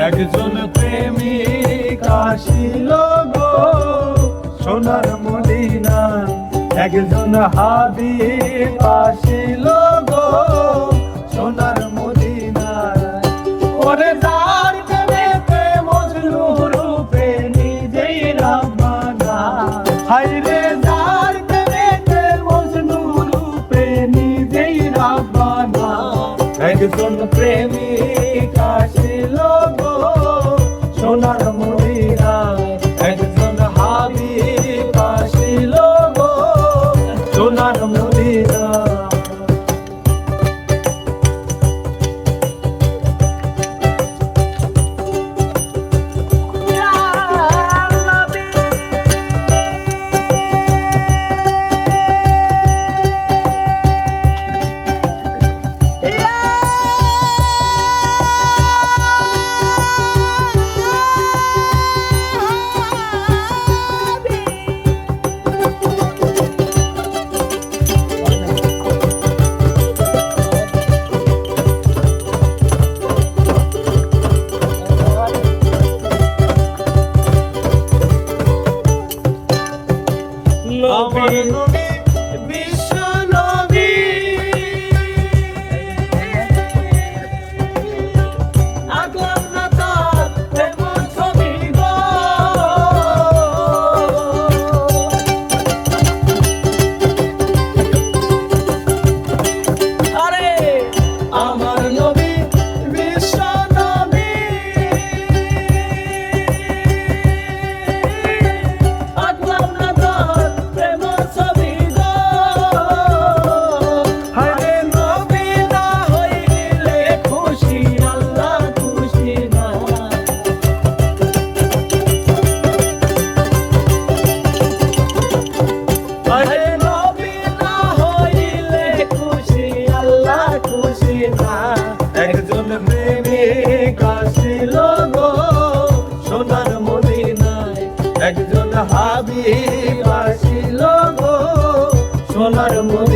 একজন প্রেমিক আসিল গো সোনার মদিনায়, একজন হাবিব আসিল গো সোনার মদিনায়। ওরে যার প্রেমেতে মজনু রূপে নিজেই রাব্বানা, হায় রে যার প্রেমেতে মজনু রূপে নিজেই রাব্বানা। একজন প্রেমিক আসিল গো সোনার মদিনায়, একজন হাবিব আসিল গো সোনার মদিনায়। আমার নবী বিশ্ব নবী, আঁকলাম না তার প্রেমের ছবি গো। আরে আমার নবী বিশ্ব নবী, আঁকলাম না তার প্রেমের ছবি গো। আরে নবী না হইলে খুশি আল্লাহ খুশি না, আরে নবী না হইলে খুশি আল্লাহ খুশি না। একজন প্রেমিক আসিল গো সোনার মদিনায়, একজন হাবিব আসিল গো সোনার মদিনায়।